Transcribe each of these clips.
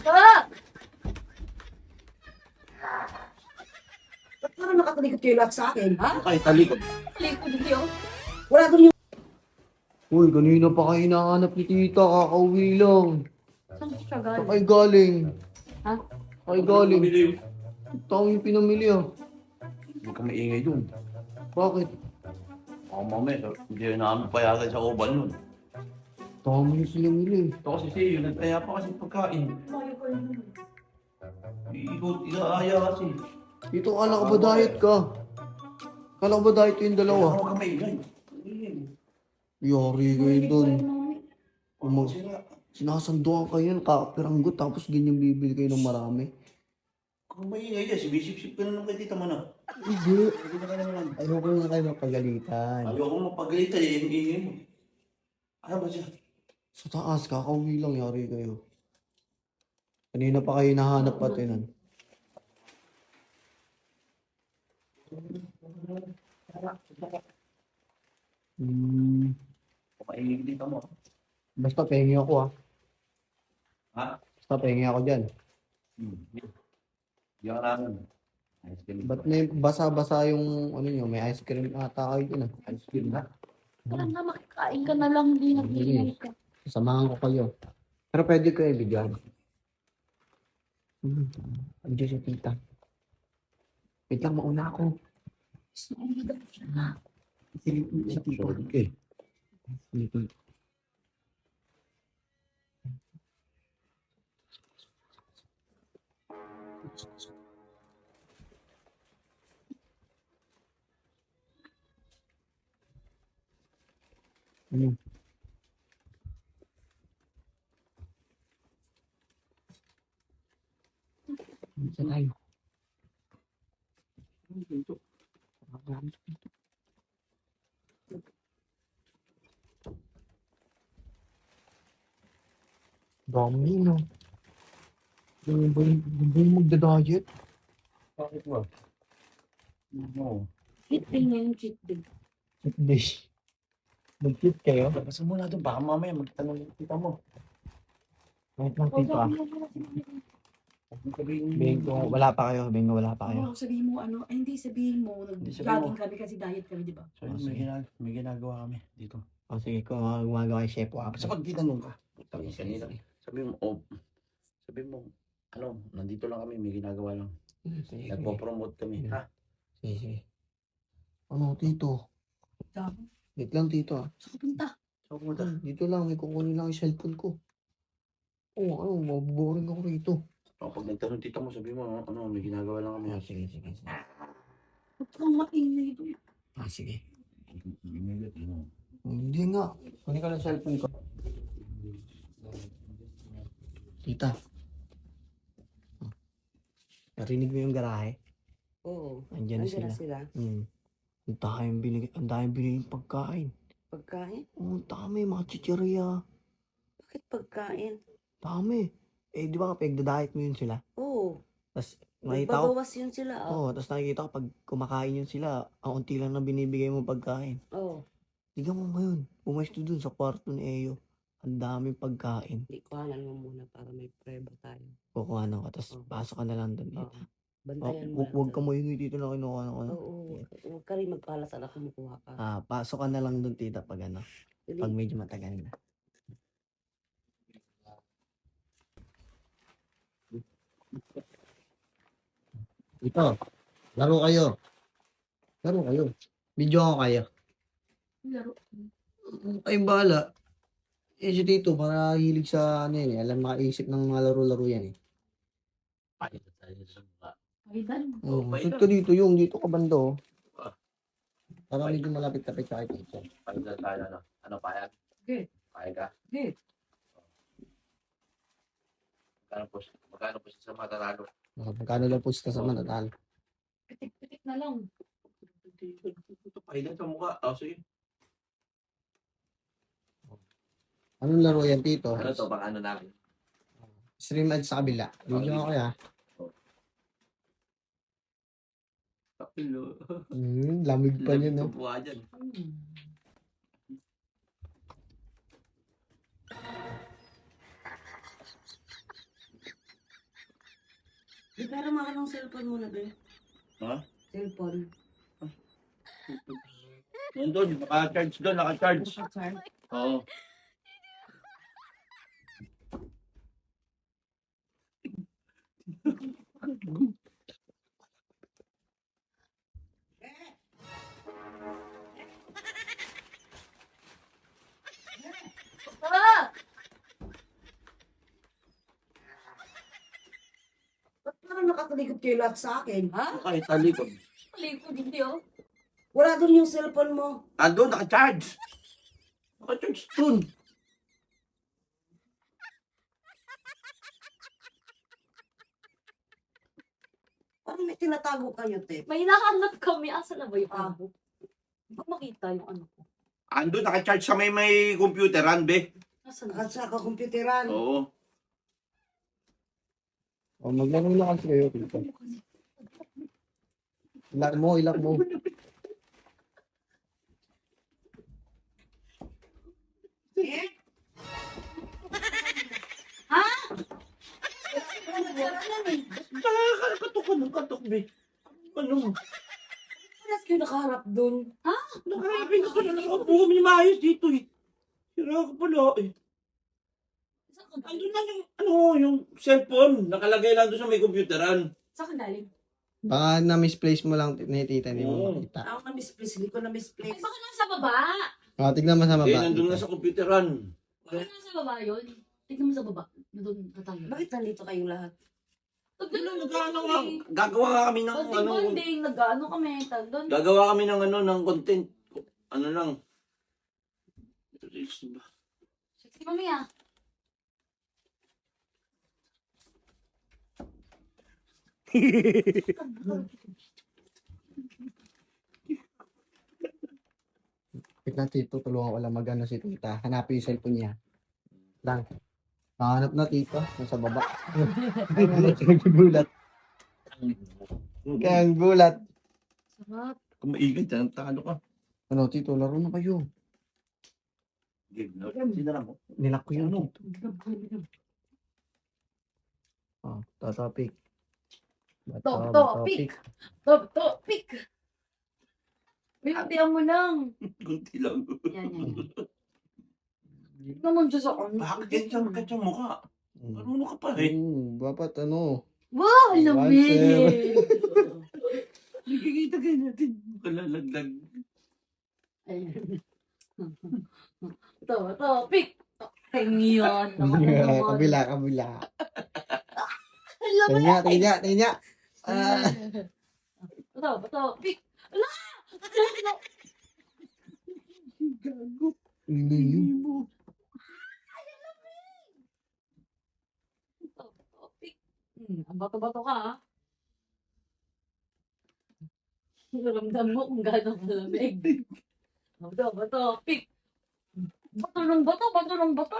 Pa! Ba't parang nakatalikod kayo lahat sa akin, ha? Ay, talikod. Likod niyo. Wala doon yung... Uy, kanina pa kayo hinahanap ni tita, kakauwi lang. Saan siya Saan galing? kayo galing? Ha? Kayo galing? Bumili yun. Tao yung pinamili ah. Hindi ka maingay dun. Bakit? Baka mamaya, hindi na namin payagan sa uban nun. Tao mo yung sinamili. Ito kasi siya, nagtaya pa kasi pagkain. Ikot, iaaya kasi. Dito, kala ko ba diet ka? Kala ko ba diet yung dalawa? Huwag ka maingay. Yari kayo dun. Huwag sila. Sinasanduan kayo yan, kakapiranggot, tapos ganyan bibili kayo ng marami. Kung maingay yan, sibisip-sip ka na lang kay tita mo na. Hindi. Hindi na ka naman. Ayoko na kayo mapagalitan. Ayoko mapagalitan eh, yung ingay mo. Ano ba siya? Sa taas, kakauwi lang, yari kayo. Kanina pa kayo nahanap pati nun. Maingay dito mo. Basta pengi ako ah. Ha? Basta pengi ako dyan. Hindi ka namin. Ice cream. Ba't may basa-basa yung ano nyo, may ice cream ata kayo dyan ah. Ice cream na? Tara na, makikain ka na lang. Hindi nag-iingay ka. Samahan ko kayo. Pero pwede ko i-videoan. Andiyan si tita. Wait lang, mauna ako. Si tita. Sorry ka eh. Si tita. Ano? Saan tayo? Dami no. Yung ba yung magda-diet? Bakit ba? No. Cheat day niya yung cheat day. Cheat day. Mag-cheat kayo? Basta muna doon, baka mamaya magtanong yung tita mo. Wait lang tita. Huwag mo sabihin Bingo, wala pa kayo. Bingo, wala pa kayo. Oo, sabihin mo ano, ay hindi sabihin mo, sabihin mo. nag-jogging kami kasi diet kami, di ba? So, may ginagawa kami dito. O sige, kung gumagawa kay Chef Wap. Sa pag tinanong ka, kanina, sabi mo, ano, nandito lang kami, may ginagawa lang. Sige, Nagpo-promote kami, ha? sige. Ano, tito? Dami. Wait lang, tito ah. Saan ka punta? So, pumunta. Dito lang, may kukunin lang yung cellphone ko. Oo, ano, maboring ako rito. O, pag nagtanong tita mo, sabi mo, ano, may ginagawa lang kami. Sige, sige. Huwag kang maingay doon. Sige. Ano? Hindi nga. Kunin ko lang cellphone ko. Tita. Narinig mo yung garahe? Oo. Andyan na Nandiyan sila. na sila. Ang dami binili pagkain. Pagkain? Oo, dami, mga chichirya. Bakit pagkain? Dami. Eh, di ba kapag diet mo yun sila? Oo. Tapos nakita ko, Nagbabawas yun sila. tapos nakikita ko pag kumakain yun sila, ang unti lang na binibigay mo pagkain. Oo. Tignan mo ngayon, pumesto dun sa kwarto ni Eyo. Ang daming pagkain. Hindi, kuhanan mo muna para may preba tayo. Kukuha na ko, tapos pasok ka na lang dun. Oo. Bantayan mo lang. Huwag ka mo yung dito na kinuha na ko. Oo. Huwag ka rin magpalatan na kumukuha ka. Pasok ka na lang dun, tita, pag ano, Dali. pag medyo matagal na. Ito, laro kayo. Laro kayo. Video ako kayo. Laro. Ay, bahala. Eh, si Tito, para hilig sa, ano eh, alam makaisip ng mga laro-laro yan eh. Pakita tayo sa mga. Kaidan. Oo, pailan. ito dito yung, dito ka bando. Ah. Para medyo malapit-lapit sa akin. Pakita tayo, ano? Ano, payag? Okay. Payag ka? Okay. Magkano po siya sa matatalo? Magkano lang po sa manatalo. Pitik-pitik na lang. Ito, pahilan sa mukha. Sige. Anong laro yan, Tito? Ano to, baka ano namin? Stream ad sa kabila. Video ako kaya. Hello. Lamig pa niya, no? Tubuha dyan. Di pero maka ng cellphone mo na, be. Ha? Cellphone. Nandun, naka-charge doon, naka-charge. Naka-charge. Oo. Ah! Ba't parang nakatalikod kayo lahat sa akin? Ha? Kahit talikod. Likod, hindi oh. Wala doon yung cellphone mo. Andun, naka-charge. Naka-charge doon. Parang may tinatago kayo, te. May hinahanap kami. Asa na ba yung ano ko? Hindi ko makita yung ano ko. Andun, naka-charge sa may computeran, be. Asa na? At sa kakumputeran. Oo. O, maglaro na kasi kayo, tito. Ilak mo, ilak mo. Eh? Nakakatok ng katok, be. Ano? Parang kayo nakaharap doon. Nakarapin ako na nakapo kami maayos dito, eh. Sira ka pala, eh. Saan ka galing? Andun lang yung, yung cellphone. Nakalagay lang doon sa may computeran. Saan ka galing? Baka na-misplace mo lang ni tita, hindi mo Oo. makita. Ako na-misplace, hindi ko Ay, na-misplace. baka nasa baba. O, tignan mo sa Eh, baba. nandun na sa computeran. Baka nasa baba yun. Tignan mo sa baba. Doon na tayo. Bakit nandito kayong lahat? Nagkano nga, gagawa nga kami ng Bonding, bonding. Nag-ano kami. Doon. gagawa kami ng ng content. Ano lang. Reels ba? Si Mami ah. Wait na, tito, tulungan ko lang mag-ano si tita. Hanapin yung cellphone niya. Lang. Hanap na, tito. Nasa baba. Kaya gulat. Kaya gulat. Sarap. Kung maingay dyan, talo ka. Ano, tito, laro na kayo. Game na. Sinara mo. Nilak ko yun, Ano? tito. Oh, topic. Topic. Topic. Binutihan mo lang. Kunti lang. Yan, yan, yan. Tignan mo dyan sa ano. Bakit ganyan ka dyan mukha? Marunong ka pa eh. Dapat ano. Wow, One, lamig. Nakikita kayo natin. Kalalaglag. Ayun. Topic. Tingyan. Naman na naman. Kabila. Alam mo Tingnan niya. Topic. Ala! Gago. Ano yun? Topic. Ang bato-bato ka ha. Ramdam mo kung gano'ng malamig. Topic. Bato ng bato.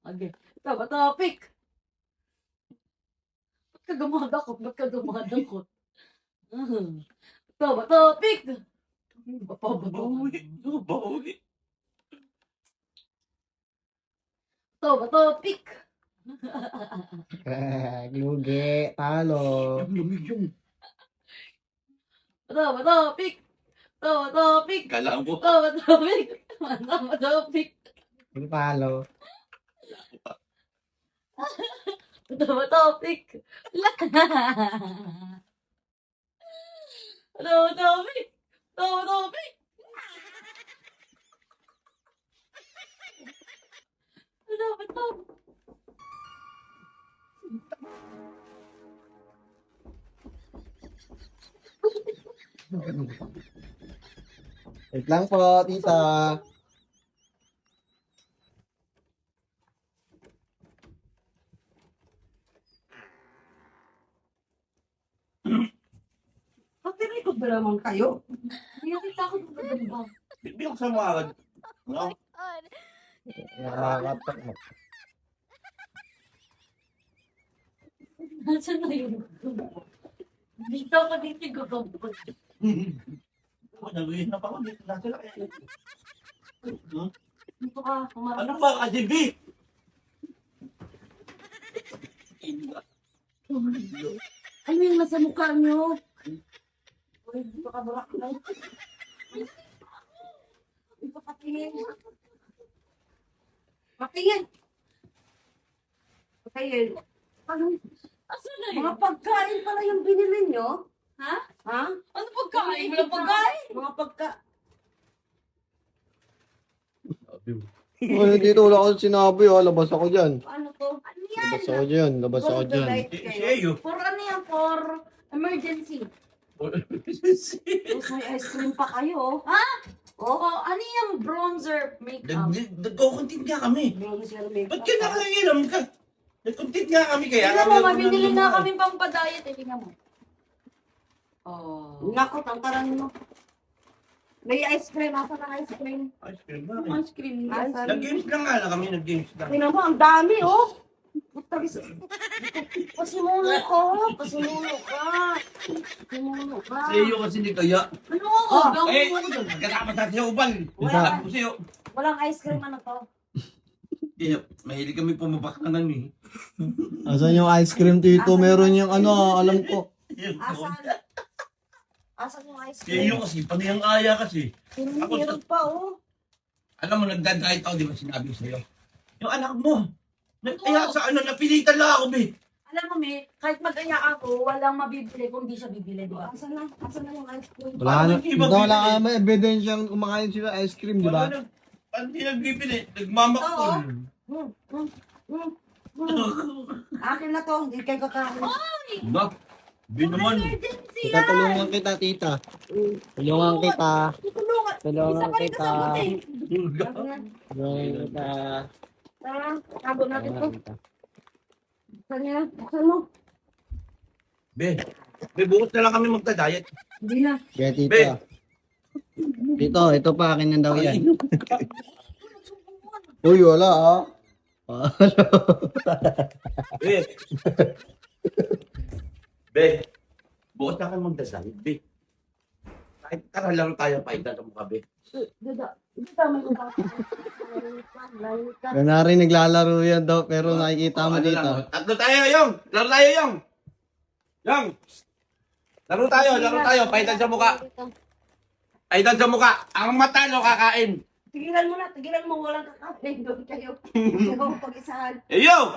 Okay. Topic. Ba't ka dumadakot? Topic. Bawi. Bawi. Topic. Gluge. Talo. Ang lamig yung. Topic. Kala mo. Topic. Talo. Topic. Topic. Wait lang po, tita. Pagtirikod ba naman kayo? May nakita ko ng gagamba. Bibigyan ko sa mga. No? Nakakatak mo. Nasaan na yun? Dito ako dito gagawin. Naghihinap ako dito. Nasa lang. Dito ka, humarap. Ano ba kasi, B? Ano yung nasa mukha niyo? Uy, dito ka burak na. Dito ka tingin. Patingin. Patingin. Ano? Asan na yun? Mga pagkain pala yung binili nyo? Ha? Ha? Ano pagkain? Walang pagkain? Mga pagkain. Ay, dito wala akong sinabi, oh. Labas ako dyan. Ano to? Ano yan? Labas ako dyan. Labas ako For the dyan. light Si kayo. Eyo. For ano yan? For emergency. Tapos may ice cream pa kayo. Ha? Oh, Oh, ano yung bronzer makeup? Nagkukuntit nga kami. bronzer makeup. Ba't ka nakahiram ka? Nagkuntit nga kami kaya. Tingnan mo, kami mabinili naman na naman. kami pang pa-diet. Tingnan mo. Oh. Nako, tangkaran mo. May ice cream. Asan ang ice cream? Ice cream ba? Ice cream na. Asan? Nag-games lang nga lang kami, nag-games lang. Tingnan mo, ang dami, oh. Pasimulo ka. Pasimulo ka. Pasimulo ka. Si Eyo kasi hindi kaya. Ano? Oh, Gawin Eh, mo ko doon. nagkakama sa siya ubal. Wala. Sabi ko sa'yo. Walang ice cream, ano to? Mahilig kami pumapakanan eh. Asan yung ice cream, Tito? Meron yung ano, alam ko. Asan? Asan yung ice Si Eyo cream? kasi, paniyang aya kasi. Meron pa, oh. Alam mo, nagdadrive ako, di ba sinabi ko sa'yo? Yung anak mo, kaya sa ano, napilitan lang ako, be. Alam mo, May, kahit mag-aya ako, walang mabibili kung di siya bibili, di ba? Asan na? Asan na yung ice cream? Wala na. Hindi ba Wala bibili? ka may ebidensya kumakain sila ice cream, di ba? Hindi nagbibili, nagmamakol. Hmm, hmm, hmm, hmm. Akin na to, hindi kayo kakain. Ba? Di naman. Emergency Tita, tulungan kita, tita. Tulungan kita. Tutulungan. Tulungan Isa pa rin kita. kasama eh. Akin na. Tulungan kita. Tara, tago natin to. Tulungan kita. Saan niya? Saan mo? Be, bukas na lang kami magda-diet. Hindi na. Kaya tito. Be. Tito, ito pa akin na daw yan. Uy, wala ah. Be. Be, bukas na kami magda-diet, be. Kahit tara lang tayo pa sa mukha, be. Dada. Dada, may utak. Layo ka. Kunwari naglalaro yan daw, pero nakikita mo Ano dito. lang, tatlo tayo, Yung! Laro tayo, Yung! Yung! Laro tayo, pahitan sa mukha. Pahitan sa mukha. Ang matalo kakain. Tigilan mo na, tigilan mo. Walang kakain doon kayo. Ikaw pag-isahan. Yung!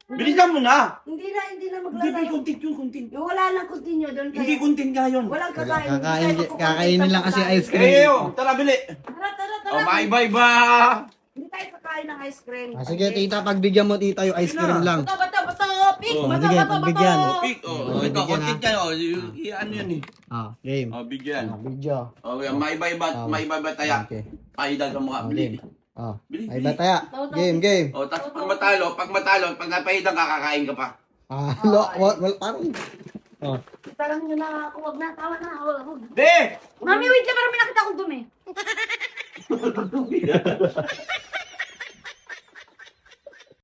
Bilisan mo na! Hindi na Hindi, be, maglalaro. content yung content. Yung wala nang continue doon Hindi kayo. content nga yun. Walang kakain. Kakainin lang kasi ice cream. Eh, Yung! Tara, bili! Tara, tara, O, tara. maiba-iba! Hindi tayo kakain ng ice cream. Ah, sige, tita, pagbigyan mo tita yung ice cream lang. Bato, pik! Oh, Bato, sige, bato, pagbigyan. bato. Pig, oh, Oh, ito, bigyan, content yan, oh. Ano yun eh. Ah, game. Oh, bigyan. Ah, video. Oh, maiba-iba, Ah. maiba-iba tayo. Okay. Pahitan sa mukha. Ah, Bili. game. Ah, Bili, ay bili. bataya. Game. Oh, tapos pag matalo, pag napahitan kakakain ka pa. Ah, parang. Oh. Parang yun na, huwag na, tawa na, huwag. Be! Mami, wait lang, parang may nakita akong dumi.